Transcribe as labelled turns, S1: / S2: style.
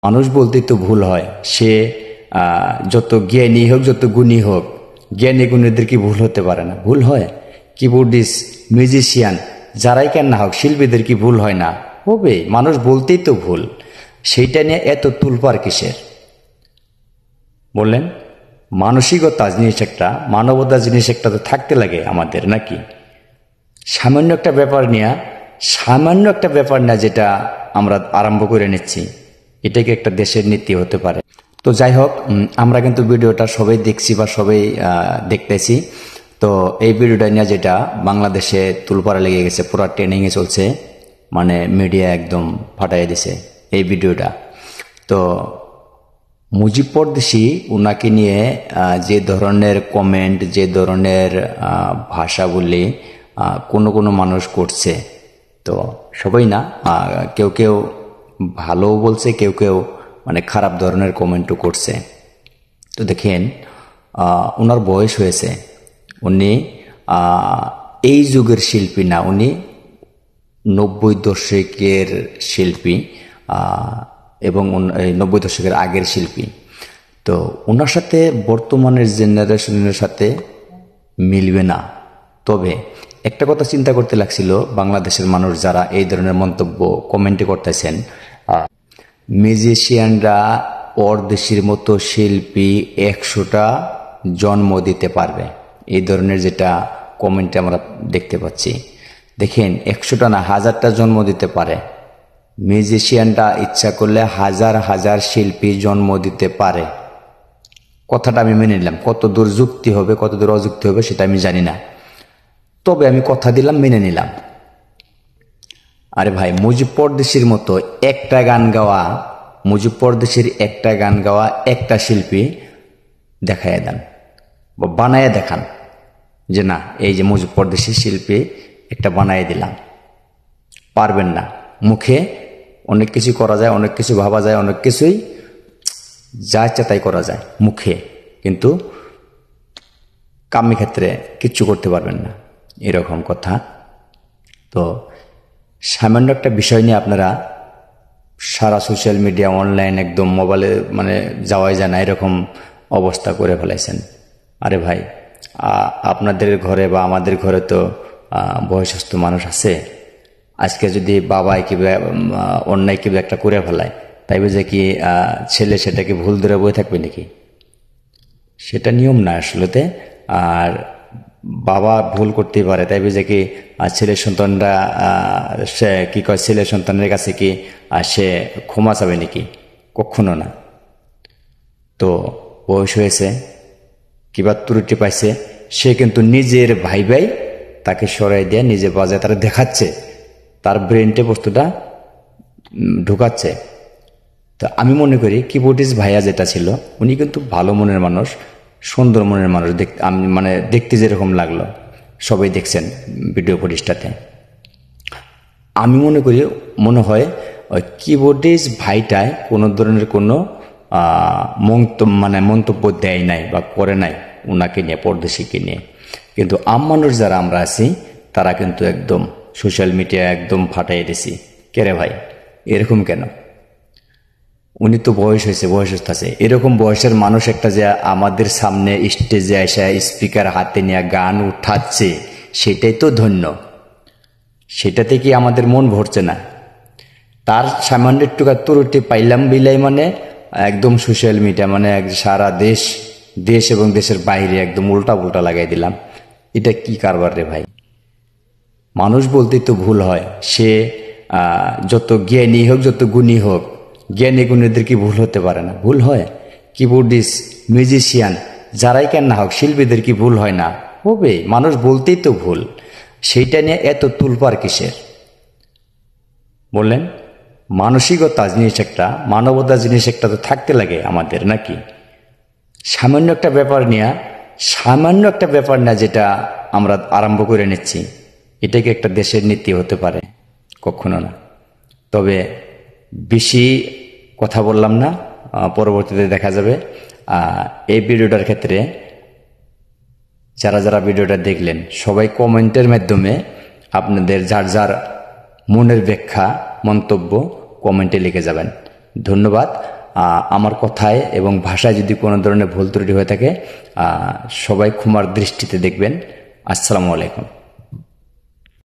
S1: মানুষ বলতেই তো ভুল হয়। সে যত জ্ঞানী হোক, যত গুণী হোক, জ্ঞানী গুণীদের কি ভুল হতে পারে না? ভুল হয়। কিবোর্ডিস্ট, মিউজিশিয়ান, যারাই কেন না হোক, শিল্পীদের কি ভুল হয় না? হবে। মানুষ বলতেই তো ভুল। সেইটা নিয়ে এত তুলপার কিসের বললেন? মানসিকতা জিনিস একটা, মানবতা জিনিস একটা তো থাকতে লাগে আমাদের, নাকি? সামান্য একটা ব্যাপার নিয়ে যেটা আমরা আরম্ভ করে নিচ্ছি, এটা কি একটা দেশের নীতি হতে পারে? তো যাই হোক, আমরা কিন্তু ভিডিওটা সবাই দেখছি বা সবাই দেখতেছি। তো এই ভিডিওটা নিয়ে যেটা বাংলাদেশে তুলপাড়া লেগে গেছে, পুরো ট্রেনিংয়ে চলছে, মানে মিডিয়া একদম ফাটাই দিছে এই ভিডিওটা। তো মুজিব পরদেশি উনাকে নিয়ে যে ধরনের কমেন্ট, যে ধরনের ভাষা বলি কোনো মানুষ করছে, তো সবাই না, কেউ কেউ ভালো বলছে, কেউ কেউ মানে খারাপ ধরনের কমেন্টও করছে। তো দেখেন, ওনার বয়স হয়েছে, উনি এই যুগের শিল্পী না, উনি 90 দশকের শিল্পী এবং 90 দশকের আগের শিল্পী। তো ওনার সাথে বর্তমানের জেনারেশনের সাথে মিলবে না। তবে একটা কথা চিন্তা করতে লাগছিল, বাংলাদেশের মানুষ যারা এই ধরনের মন্তব্য কমেন্টে করতেছেন, মিউজিশিয়ানরা পরদেশির মতো শিল্পী 100টা জন্ম দিতে পারবে, এই ধরনের যেটা কমেন্টে আমরা দেখতে পাচ্ছি। দেখেন, 100টা না, 1000টা জন্ম দিতে পারে। মিউজিশিয়ানরা ইচ্ছা করলে হাজার হাজার শিল্পী জন্ম দিতে পারে। কথাটা আমি মেনে নিলাম। কত দূর যুক্তি হবে, কত দূর অযুক্তি হবে সেটা আমি জানি না, তবে আমি কথা দিলাম, মেনে নিলাম। আরে ভাই, মুজিব পরদেশির মতো একটা গান গাওয়া, মুজিব পরদেশির একটা গান গাওয়া একটা শিল্পী দেখায় দেন বা বানায় দেখান, যে না, এই যে মুজিব পরদেশি শিল্পী একটা বানায় দিলাম। পারবেন না। মুখে অনেক কিছু করা যায়, অনেক কিছু ভাবা যায়, অনেক কিছুই যা ইচ্ছা তাই করা যায় মুখে, কিন্তু কাম্য ক্ষেত্রে কিচ্ছু করতে পারবেন না, এরকম কথা। তো সামান্য একটা বিষয় নিয়ে আপনারা সারা সোশ্যাল মিডিয়া, অনলাইন, একদম মোবাইলে মানে যাওয়াই যায় না, এরকম অবস্থা করে ফেলাইছেন। আরে ভাই, আপনাদের ঘরে বা আমাদের ঘরে তো বয়সস্থ মানুষ আছে। আজকে যদি বাবাই কিংবা অন্যায় কিংবা একটা করে ফেলায়, তাই বুঝে কি ছেলে সেটাকে ভুল ধরে বয়ে থাকবে নাকি? সেটা নিয়ম না আসলেতে। আর বাবা ভুল করতেই পারে, তাই বুঝে কি ছেলের সন্তানরা সে কি কয়, ছেলের সন্তানের কাছে কি সে ক্ষমা চাবে নাকি? কখনো না। তো বয়স হয়েছে কিংবা ত্রুটি পাইছে, সে কিন্তু নিজের ভাই তাকে সরাই দিয়ে নিজে বাজায় তারা দেখাচ্ছে, তার ব্রেনটে বস্তুটা ঢুকাচ্ছে। তো আমি মনে করি কিবোর্ডিস্ট ভাইয়া যেটা ছিল, উনি কিন্তু ভালো মনের মানুষ, সুন্দর মনের মানুষ। আমি মানে দেখতে যেরকম লাগলো, সবাই দেখছেন ভিডিও ফুটেজটাতে। আমি মনে হয় ওই কিবোর্ডিস্ট ভাইটায় কোনো ধরনের কোনো মন্তব্য দেয় নাই বা করে নাই ওনাকে নিয়ে, পরদেশিকে নিয়ে। কিন্তু মানুষ যারা আমরা আছি, তারা কিন্তু একদম সোশ্যাল মিডিয়া একদম ফাটাই দিছি। কেরে ভাই, এরকম কেন? উনি তো বয়স হয়েছে আছে, এরকম বয়সের মানুষ একটা যে আমাদের সামনে স্টেজে এসে স্পিকার হাতে নিয়ে গান উঠাচ্ছে, সেটাই তো ধন্য। সেটাতে কি আমাদের মন ভরছে না? তার সামান্য একটু ত্রুটি পাইলাম বিলাই মানে একদম সোশ্যাল মিডিয়া মানে সারা দেশ এবং দেশের বাইরে একদম উল্টা লাগাই দিলাম। এটা কি কারবার রে ভাই? মানুষ বলতেই তো ভুল হয়। সে যত জ্ঞানী হোক, যত গুণী হোক, জ্ঞানী গুণীদের কি ভুল হতে পারে না? ভুল হয়। কিবোর্ডিস্ট, মিউজিশিয়ান, যারাই কেন না হোক, শিল্পীদের কি ভুল হয় না? হবে। মানুষ বলতেই তো ভুল। সেইটা নিয়ে এত তুলপার কিসের বললেন? মানসিকতা জিনিস একটা, মানবতা জিনিস একটা তো থাকতে লাগে আমাদের, নাকি? সামান্য একটা ব্যাপার নিয়ে যেটা আমরা আরম্ভ করে নিচ্ছি, এটা কি একটা দেশের নীতি হতে পারে? কখনো না। তবে বেশি কথা বললাম না, পরবর্তীতে দেখা যাবে। এই ভিডিওটার ক্ষেত্রে যারা ভিডিওটা দেখলেন, সবাই কমেন্টের মাধ্যমে আপনাদের যার মনের ব্যাখ্যা, মন্তব্য কমেন্টে লিখে যাবেন। ধন্যবাদ। আমার কথায় এবং ভাষায় যদি কোনো ধরনের ভুল ত্রুটি হয়ে থাকে সবাই ক্ষমার দৃষ্টিতে দেখবেন। আসসালামু আলাইকুম।